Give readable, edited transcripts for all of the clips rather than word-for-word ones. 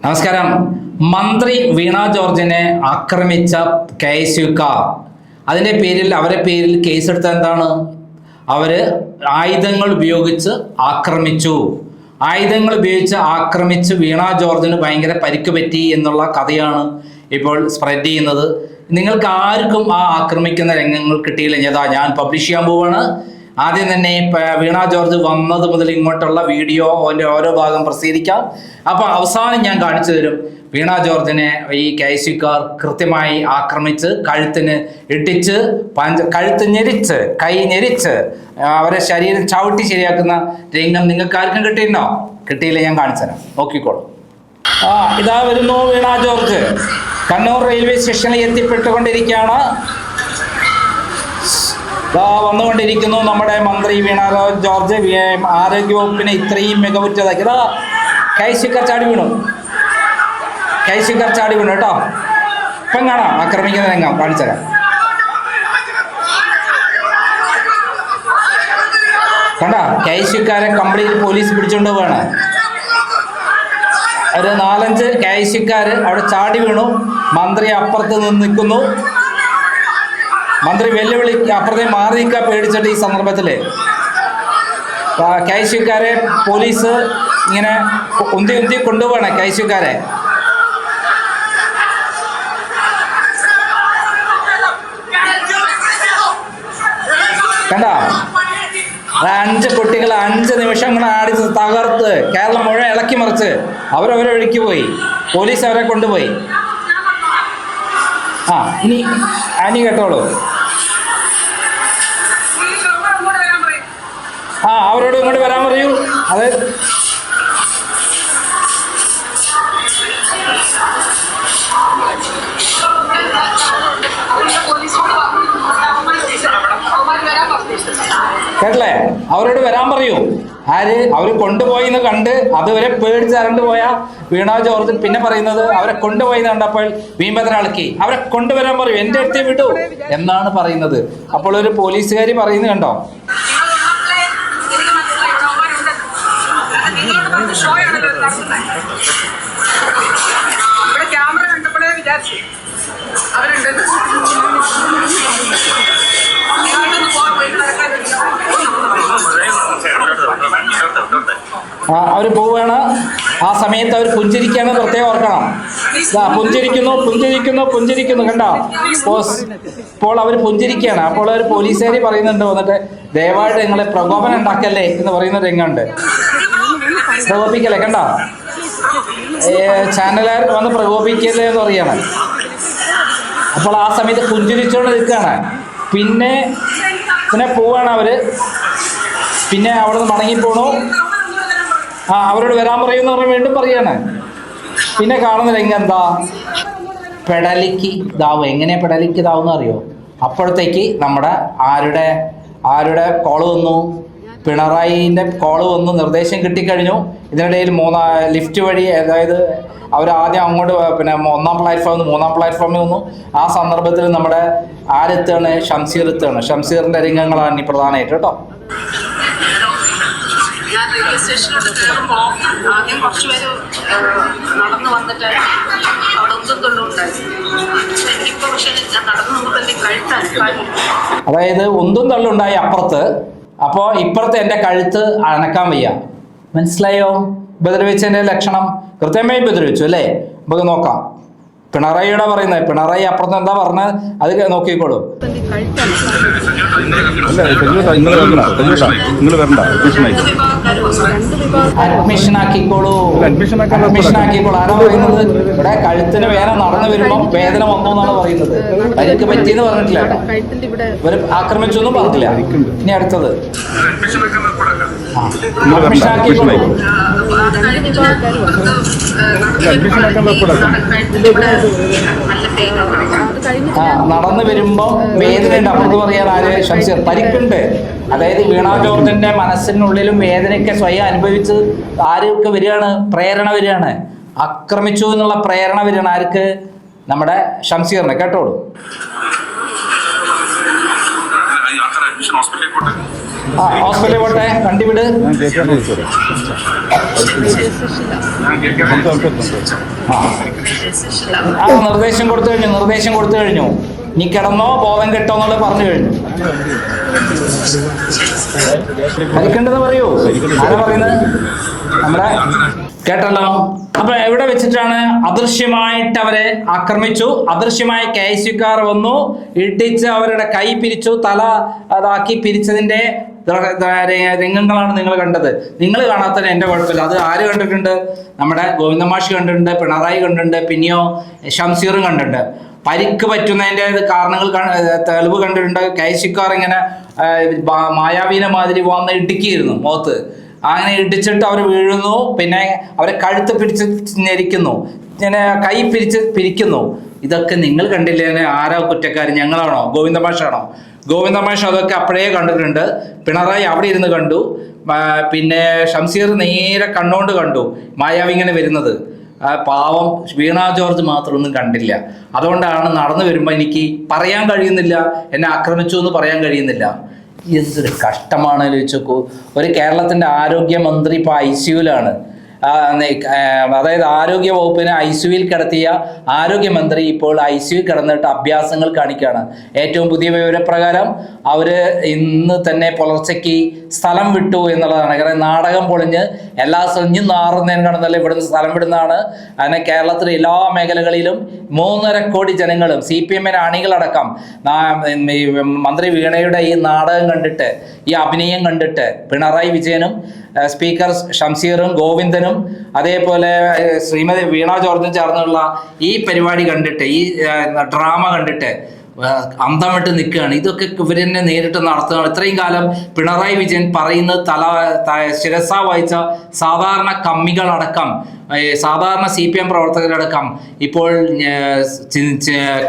നമസ്കാരം. മന്ത്രി വീണ ജോർജിനെ ആക്രമിച്ച KSUക്കാർ അതിൻ്റെ പേരിൽ അവരെ പേരിൽ കേസെടുത്ത എന്താണ്? അവര് ആയുധങ്ങൾ ഉപയോഗിച്ച് ആക്രമിച്ചു. ആയുധങ്ങൾ ഉപയോഗിച്ച് ആക്രമിച്ച് വീണ ജോർജിന് ഭയങ്കര പരിക്ക് പറ്റി എന്നുള്ള കഥയാണ് ഇപ്പോൾ സ്പ്രെഡ് ചെയ്യുന്നത്. നിങ്ങൾക്ക് ആർക്കും ആ ആക്രമിക്കുന്ന രംഗങ്ങൾ കിട്ടിയില്ല. ഞാൻ പബ്ലിഷ് ചെയ്യാൻ പോവാണ്. ആദ്യം തന്നെ വീണ ജോർജ് വന്നത് മുതൽ ഇങ്ങോട്ടുള്ള വീഡിയോ ഓരോ ഭാഗം പ്രസിദ്ധീകരിക്കാം. അപ്പോൾ അവസാനം ഞാൻ കാണിച്ചു തരും വീണ ജോർജിനെ ഈ KSUക്കാർ കൃത്യമായി ആക്രമിച്ച് കഴുത്തിന് ഇടിച്ച് കഴുത്ത് ഞെരിച്ച് കൈ ഞെരിച്ച് അവരെ ശരീരം ചവിട്ടി ശരിയാക്കുന്ന രംഗം നിങ്ങൾക്ക് ആർക്കും കിട്ടിയിട്ടുണ്ടോ? കിട്ടിയില്ല, ഞാൻ കാണിച്ചു തരാം, നോക്കിക്കോളൂ. ഇതാ വരുന്നു വീണ ജോർജ്. കണ്ണൂർ റെയിൽവേ സ്റ്റേഷനിൽ എത്തിപ്പെട്ടുകൊണ്ടിരിക്കുകയാണ്. വന്നുകൊണ്ടിരിക്കുന്നു നമ്മുടെ മന്ത്രി വീണ ജോർജ്. ആരോഗ്യവകുപ്പിനെ ഇത്രയും മികവുറ്റതാക്കി. KSUക്കാർ ചാടി വീണു കേട്ടോ. ഇപ്പം കാണാം ആക്രമിക്കുന്ന രംഗം, കാണിച്ചുതരാം. കണ്ട, KSUക്കാരെ കംപ്ലീറ്റ് പോലീസ് പിടിച്ചുകൊണ്ട് പോവാണ്. ഒരു 4-5 KSUക്കാര് അവിടെ ചാടി വീണു. മന്ത്രി അപ്പുറത്ത് നിന്ന് നിൽക്കുന്നു. മന്ത്രി വെല്ലുവിളി അപ്പുറത്തെ മാറി നിൽക്കാൻ പേടിച്ചിട്ട് ഈ സന്ദർഭത്തില് KSUക്കാരെ പോലീസ് ഇങ്ങനെ ഉന്തി കൊണ്ടുപോവാണ്. KSUക്കാരെ കണ്ട, 5 കുട്ടികൾ 5 നിമിഷങ്ങൾ ആടി തകർത്ത് കേരളം മുഴുവൻ ഇളക്കി മറിച്ച് അവരവരെ ഒഴുക്കി പോയി. പോലീസ് അവരെ കൊണ്ടുപോയി. ഇനി കേട്ടോളൂ. അവരോട് ഇങ്ങോട്ട് വരാൻ പറയൂ. അത് കേട്ടില്ലേ? അവരോട് വരാൻ പറയൂ. അവര് കൊണ്ടുപോയി എന്ന് കണ്ട് അതുവരെ പേടിച്ചരണ്ട് പോയ വീണ ജോർജ് പിന്നെ പറയുന്നത് അവരെ കൊണ്ടുപോയി കണ്ടപ്പോൾ വീമ്പതിനാൾക്കി അവരെ കൊണ്ടുവരാൻ പറയൂ, എന്റെ അടുത്തേ വിടൂ എന്നാണ് പറയുന്നത്. അപ്പോൾ ഒരു പോലീസുകാരി പറയുന്നത് കണ്ടോ? അവര് പോവുകയാണ്. ആ സമയത്ത് അവർ പുഞ്ചിരിക്കുകയാണ്, പ്രത്യേകം ഓർക്കണം. പുഞ്ചിരിക്കുന്നു കണ്ടോ? ഇപ്പോൾ അവർ പുഞ്ചിരിക്കുകയാണ്. അപ്പോൾ ഒരു പോലീസുകാരി പറയുന്നുണ്ട് വന്നിട്ട്, ദയവായിട്ട് നിങ്ങളെ പ്രകോപനം ഉണ്ടാക്കല്ലേ എന്ന് പറയുന്ന രംഗമുണ്ട്. പ്രകോപിക്കല്ലേ, കണ്ടോ? ചാനലുകാർ വന്ന് പ്രകോപിക്കല്ലേ എന്ന് പറയാണ്. അപ്പോൾ ആ സമയത്ത് പുഞ്ചിരിച്ചോണ്ട് നിൽക്കുകയാണ്. പിന്നെ പോവാണ് അവര്. പിന്നെ അവിടെ നിന്ന് മടങ്ങിപ്പോണു. അവരോട് വരാൻ പറയുമെന്ന് പറഞ്ഞ് വീണ്ടും പറയാണ്. പിന്നെ കാണുന്ന രംഗം എന്താ? പെടലിക്ക് ഇതാവും. എങ്ങനെ പെടലിക്ക് ഇതാവുമെന്ന് അറിയോ? അപ്പോഴത്തേക്ക് നമ്മുടെ ആരുടെ കോള് വന്നു? പിണറായിൻ്റെ കോള് വന്നു, നിർദ്ദേശം കിട്ടിക്കഴിഞ്ഞു. ഇതിനിടയിൽ ലിഫ്റ്റ് വഴി, അതായത് അവരാദ്യം അങ്ങോട്ട് പിന്നെ 1-ാം പ്ലാറ്റ്ഫോമിൽ നിന്ന് 3-ാം പ്ലാറ്റ്ഫോമിൽ വന്നു. ആ സന്ദർഭത്തിൽ നമ്മുടെ ആരെത്താണ്? ഷംസീർ എത്തുകയാണ്. ഷംസീറിൻ്റെ രംഗങ്ങളാണ് ഇനി പ്രധാനമായിട്ട് കേട്ടോ. ഞാൻ റെയിൽവേ സ്റ്റേഷനിലോട്ട് കയറുമ്പോൾ ആദ്യം കുറച്ചുപേര് നടന്നു വന്നിട്ട് അവിടെ ഒന്നും തൊള്ളുണ്ടായിരുന്നു. എനിക്കിപ്പോൾ പക്ഷേ ഞാൻ നടന്നു വന്നപ്പോൾ എൻ്റെ കഴുത്താണ്. അതായത് ഒന്നും തള്ളുണ്ടായി അപ്പുറത്ത്. അപ്പോൾ ഇപ്പുറത്ത് എൻ്റെ കഴുത്ത് അനക്കാൻ വയ്യ. മനസ്സിലായോ? ഉപദ്രവിച്ചതിൻ്റെ ലക്ഷണം കൃത്യമായി ഉപദ്രവിച്ചു അല്ലേ? നമുക്ക് നോക്കാം. പിണറായിയുടെ പറയുന്നത്, പിണറായി അപ്പുറത്ത് എന്താ പറഞ്ഞത് അത് നോക്കിക്കോളൂ. അഡ്മിഷൻ ആക്കിക്കോളൂ. ആരാ പറയുന്നത്? ഇവിടെ കഴുത്തിന് വേദന നടന്നു വരുമ്പോൾ വേദന വന്നു എന്നാണ് പറയുന്നത്. പരിക്ക് പറ്റിയെന്ന് പറഞ്ഞിട്ടില്ല. ഇവര് ആക്രമിച്ചു എന്നും പറഞ്ഞിട്ടില്ല. ഇനി അടുത്തത് അഡ്മിഷൻ ആക്കിക്കോളൂ. നടന്നു വരുമ്പോ വേദനയുണ്ട്. അപ്പുറത്ത് പറയാൻ ആര്? ഷംസീർ. പരിക്കുണ്ട്. അതായത് വീണ ജോർജിന്റെ മനസ്സിനുള്ളിലും വേദനയൊക്കെ സ്വയം അനുഭവിച്ച് ആരൊക്കെ വരികയാണ്? പ്രേരണ വരികയാണ്. ആക്രമിച്ചു എന്നുള്ള പ്രേരണ വരികയാണ്. ആർക്ക്? നമ്മുടെ ഷംസീറിനെ. കേട്ടോളൂ. ഹോസ്പിറ്റലിൽ പോട്ടെ, വണ്ടി വിട്. നിർദ്ദേശം കൊടുത്തു കഴിഞ്ഞു. നീ കിടന്നോ ബോധം കെട്ടോ എന്നുള്ളത് പറഞ്ഞു കഴിഞ്ഞു. ഭരിക്കേണ്ടത് പറയൂ. ആരാ പറയുന്നത്? നമ്മുടെ കേട്ടല്ലോ. അപ്പൊ എവിടെ വെച്ചിട്ടാണ് അദൃശ്യമായിട്ട് അവരെ ആക്രമിച്ചു? അദൃശ്യമായ KSUക്കാർ വന്നു, ഇടിച്ച് അവരുടെ കൈ പിരിച്ചു, തല അതാക്കി പിരിച്ചതിന്റെ രംഗങ്ങളാണ് നിങ്ങൾ കണ്ടത്. നിങ്ങൾ കാണാത്തതിന് എൻ്റെ കുഴപ്പമില്ല. അത് ആര് കണ്ടിട്ടുണ്ട്? നമ്മുടെ ഗോവിന്ദമാഷ് കണ്ടിട്ടുണ്ട്, പിണറായി കണ്ടിട്ടുണ്ട്, പിന്നെയോ ഷംസീറും കണ്ടിട്ടുണ്ട്. പരിക്ക് പറ്റുന്നതിൻ്റെ കാരണങ്ങൾ തെളിവ് കണ്ടിട്ടുണ്ട്. KSUക്കാർ ഇങ്ങനെ മായാവീനെ മാതിരി വന്ന് ഇടുക്കിയിരുന്നു മുഖത്ത്. അങ്ങനെ ഇടിച്ചിട്ട് അവർ വീഴുന്നു, പിന്നെ അവരെ കഴുത്ത് പിടിച്ച് ഞെരിക്കുന്നു, ഇങ്ങനെ കൈ പിരിക്കുന്നു. ഇതൊക്കെ നിങ്ങൾ കണ്ടില്ലേ? ആരാ കുറ്റക്കാരൻ? ഞങ്ങളാണോ? ഗോവിന്ദമാഷാണോ? ഗോവിന്ദമാഷ് അതൊക്കെ അപ്പോഴേ കണ്ടിട്ടുണ്ട്. പിണറായി അവിടെ ഇരുന്ന് കണ്ടു. പിന്നെ ഷംസീർ നേരെ കണ്ണുകൊണ്ട് കണ്ടു മായാവി ഇങ്ങനെ വരുന്നത്. പാവം വീണ ജോർജ് മാത്രമൊന്നും കണ്ടില്ല. അതുകൊണ്ടാണ് നടന്നു വരുമ്പോൾ എനിക്ക് പറയാൻ കഴിയുന്നില്ല, എന്നെ ആക്രമിച്ചു എന്ന് പറയാൻ കഴിയുന്നില്ല. എന്തൊരു കഷ്ടമാണ് ചോദിച്ചോക്കൂ. ഒരു കേരളത്തിൻ്റെ ആരോഗ്യമന്ത്രി ഇപ്പോൾ ICUവിലാണ്. അതായത് ആരോഗ്യ വകുപ്പിനെ ICUവിൽ കിടത്തിയ ആരോഗ്യമന്ത്രി ഇപ്പോൾ ICUവിൽ കിടന്നിട്ട് അഭ്യാസങ്ങൾ കാണിക്കുകയാണ്. ഏറ്റവും പുതിയ വിവരപ്രകാരം അവർ ഇന്ന് തന്നെ പുലർച്ചയ്ക്ക് സ്ഥലം വിട്ടു എന്നുള്ളതാണ്. കാരണം നാടകം പൊളിഞ്ഞ് എല്ലാ സ്ഥലം നാറുന്നതിന് കാണുന്നല്ല ഇവിടുന്ന് സ്ഥലം വിടുന്നതാണ്. അങ്ങനെ കേരളത്തിലെ എല്ലാ മേഖലകളിലും 3.5 കോടി ജനങ്ങളും CPM അണികളടക്കം മന്ത്രി വീണയുടെ ഈ നാടകം കണ്ടിട്ട്, ഈ അഭിനയം കണ്ടിട്ട് പിണറായി വിജയനും സ്പീക്കർ ഷംസീറും ഗോവിന്ദനും അതേപോലെ ശ്രീമതി വീണ ജോർജും ചേർന്നുള്ള ഈ പരിപാടി കണ്ടിട്ട്, ഈ ഡ്രാമ കണ്ടിട്ട് അന്തം വിട്ട് നിൽക്കുകയാണ്. ഇതൊക്കെ ഇവരെന്നെ നേരിട്ട് നടത്തുകയാണ്. ഇത്രയും കാലം പിണറായി വിജയൻ പറയുന്നത് ശിരസ വഹിച്ച സാധാരണ കമ്മികളടക്കം, സാധാരണ CPM പ്രവർത്തകരടക്കം ഇപ്പോൾ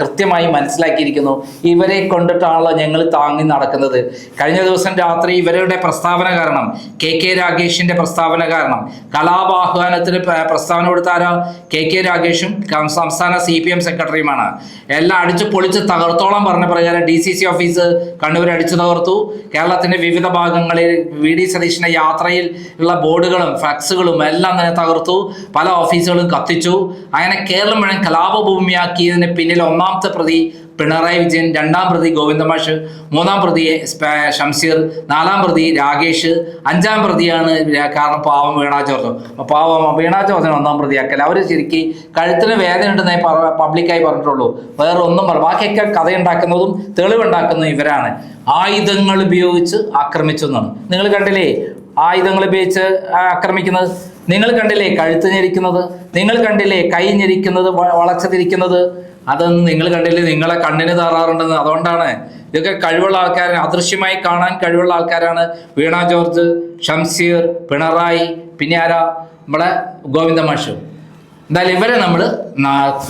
കൃത്യമായി മനസ്സിലാക്കിയിരിക്കുന്നു. ഇവരെ കൊണ്ടിട്ടാണല്ലോ ഞങ്ങൾ താങ്ങി നടക്കുന്നത്. കഴിഞ്ഞ ദിവസം രാത്രി ഇവരുടെ പ്രസ്താവന കാരണം, KK രാഗേഷിന്റെ പ്രസ്താവന കാരണം, കലാപാഹ്വാനത്തിന് പ്രസ്താവന കൊടുത്താരോ KK രാഗേഷും സംസ്ഥാന CPM സെക്രട്ടറിയുമാണ്. എല്ലാം അടിച്ചു പൊളിച്ച് തകർത്തോളം പറഞ്ഞ പ്രകാരം DCC ഓഫീസ് കണ്ണൂർ അടിച്ചു തകർത്തു. കേരളത്തിന്റെ വിവിധ ഭാഗങ്ങളിൽ VD സതീഷിന്റെ യാത്രയിൽ ഉള്ള ബോർഡുകളും ഫ്ലക്സുകളും എല്ലാം തന്നെ തകർത്തു. പല ഓഫീസുകളും കത്തിച്ചു. അങ്ങനെ കേരളം മുഴുവൻ കലാപഭൂമിയാക്കിയതിന് പിന്നിൽ ഒന്നാമത്തെ പ്രതി പിണറായി വിജയൻ, 2ാം പ്രതി ഗോവിന്ദമാഷ്, 3ാം പ്രതി ഷംസീർ, 4ാം പ്രതി രാഗേഷ്, 5ാം പ്രതിയാണ് കാരണം പാവം വീണ ജോർജ്. പാവം വീണ ജോർജിനെ 1ാം പ്രതിയാക്കൽ. അവർ ശരിക്കും കഴുത്തിന് വേദന ഉണ്ടെന്നേ പബ്ലിക്കായി പറഞ്ഞിട്ടുള്ളൂ. വേറെ ഒന്നും ബാക്കിയൊക്കെ കഥയുണ്ടാക്കുന്നതും തെളിവുണ്ടാക്കുന്നതും ഇവരാണ്. ആയുധങ്ങൾ ഉപയോഗിച്ച് ആക്രമിച്ചു എന്നാണ്. നിങ്ങൾ കണ്ടില്ലേ ആയുധങ്ങൾ ഉപയോഗിച്ച് ആക്രമിക്കുന്നത്? നിങ്ങൾ കണ്ടില്ലേ കഴുത്ത് ഞെരിക്കുന്നത്? നിങ്ങൾ കണ്ടില്ലേ കൈ ഞെരിക്കുന്നത്, വളച്ചതിരിക്കുന്നത്? അതൊന്നും നിങ്ങൾ കണ്ടില്ലേ? നിങ്ങളെ കണ്ണിന് താറാറുണ്ടെന്ന്. അതുകൊണ്ടാണ് ഇതൊക്കെ കഴിവുള്ള ആൾക്കാർ, അദൃശ്യമായി കാണാൻ കഴിവുള്ള ആൾക്കാരാണ് വീണ ജോർജ്, ഷംസീർ, പിണറായി, പിന്നെ ആരാ നമ്മളെ ഗോവിന്ദമാഷ്. എന്തായാലും ഇവരെ നമ്മൾ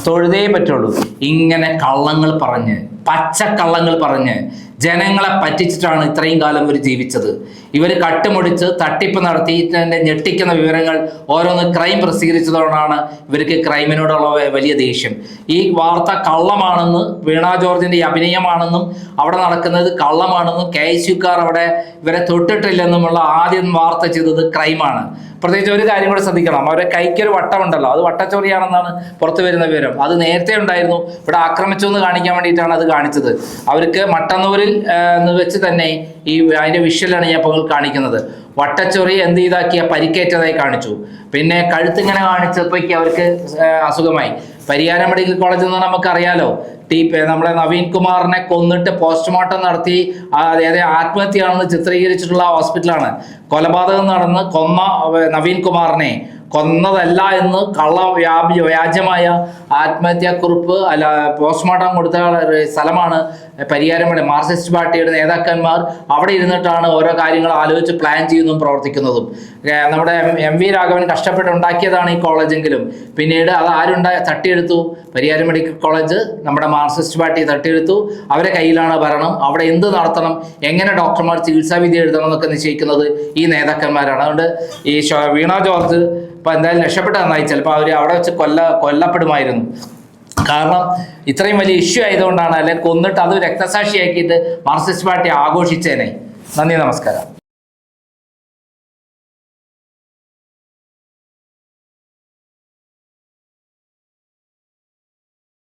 തൊഴുതേ പറ്റുള്ളൂ. ഇങ്ങനെ കള്ളങ്ങൾ പറഞ്ഞ്, പച്ചക്കള്ളങ്ങൾ പറഞ്ഞ് ജനങ്ങളെ പറ്റിച്ചിട്ടാണ് ഇത്രയും കാലം ഇവർ ജീവിച്ചത്. ഇവർ കട്ടുമുടിച്ച് തട്ടിപ്പ് നടത്തിയിട്ട് ഞെട്ടിക്കുന്ന വിവരങ്ങൾ ഓരോന്ന് ക്രൈം പ്രസിദ്ധീകരിച്ചതുകൊണ്ടാണ് ഇവർക്ക് ക്രൈമിനോടുള്ള വലിയ ദേഷ്യം. ഈ വാർത്ത കള്ളമാണെന്ന്, വീണ ജോർജിന്റെ അഭിനയമാണെന്നും അവിടെ നടക്കുന്നത് കള്ളമാണെന്നും KSUക്കാർ അവിടെ ഇവരെ തൊട്ടിട്ടില്ലെന്നുമുള്ള ആദ്യം വാർത്ത ചെയ്തത് ക്രൈമാണ്. പ്രത്യേകിച്ച് ഒരു കാര്യം കൂടെ ശ്രദ്ധിക്കണം. അവരുടെ കൈക്കൊരു വട്ടമുണ്ടല്ലോ, അത് വട്ടച്ചോറിയാണെന്നാണ് പുറത്തു വരുന്ന വിവരം. അത് നേരത്തെ ഉണ്ടായിരുന്നു. ഇവിടെ ആക്രമിച്ചു എന്ന് കാണിക്കാൻ വേണ്ടിയിട്ടാണ് അത് കാണിച്ചത്. അവർക്ക് മട്ടന്നൂരിൽ വെച്ച് തന്നെ ഈ അതിൻ്റെ വിഷ്വലാണ് ഞാൻ ഇപ്പോൾ കാണിക്കുന്നത്. വട്ടച്ചൊറി എന്ത് ചെയ്താക്കിയ പരിക്കേറ്റതായി കാണിച്ചു. പിന്നെ കഴുത്തിങ്ങനെ കാണിച്ചപ്പോഴേക്ക് അവർക്ക് അസുഖമായി. പരിയാരം മെഡിക്കൽ കോളേജിൽ നിന്ന് നമുക്കറിയാലോ, നമ്മളെ നവീൻ കുമാറിനെ കൊന്നിട്ട് പോസ്റ്റ്മോർട്ടം നടത്തി അതായത് ആത്മഹത്യയാണെന്ന് ചിത്രീകരിച്ചിട്ടുള്ള ഹോസ്പിറ്റലാണ്. കൊലപാതകം നടന്ന് കൊന്ന നവീൻ കുമാറിനെ കൊന്നതല്ല എന്ന് വ്യാജമായ ആത്മഹത്യാക്കുറിപ്പ് പോസ്റ്റ്മോർട്ടം കൊടുത്ത സ്ഥലമാണ് പരിയാരമണി. മാർക്സിസ്റ്റ് പാർട്ടിയുടെ നേതാക്കന്മാർ അവിടെ ഇരുന്നിട്ടാണ് ഓരോ കാര്യങ്ങൾ ആലോചിച്ച് പ്ലാൻ ചെയ്യുന്നതും പ്രവർത്തിക്കുന്നതും. നമ്മുടെ MV രാഘവൻ കഷ്ടപ്പെട്ടുണ്ടാക്കിയതാണ് ഈ കോളേജെങ്കിലും പിന്നീട് അത് തട്ടിയെടുത്തു. പരിയാരം മെഡിക്കൽ കോളേജ് നമ്മുടെ മാർക്സിസ്റ്റ് പാർട്ടി തട്ടിയെടുത്തു. അവരെ കയ്യിലാണ് ഭരണം. അവിടെ എന്ത് നടത്തണം, എങ്ങനെ ഡോക്ടർമാർ ചികിത്സാവിധി എഴുതണം എന്നൊക്കെ നിശ്ചയിക്കുന്നത് ഈ നേതാക്കന്മാരാണ്. അതുകൊണ്ട് ഈ വീണ ജോർജ് ഇപ്പം എന്തായാലും രക്ഷപ്പെട്ട നന്നായി. ചിലപ്പോൾ അവർ അവിടെ വെച്ച് കൊല്ലപ്പെടുമായിരുന്നു. കാരണം ഇത്രയും വലിയ ഇഷ്യൂ ആയതുകൊണ്ടാണ്. അല്ലെങ്കിൽ കൊന്നിട്ട് അത് രക്തസാക്ഷിയാക്കിയിട്ട് മാർക്സിസ്റ്റ് പാർട്ടി ആഘോഷിച്ചേനെ. നന്ദി, നമസ്കാരം.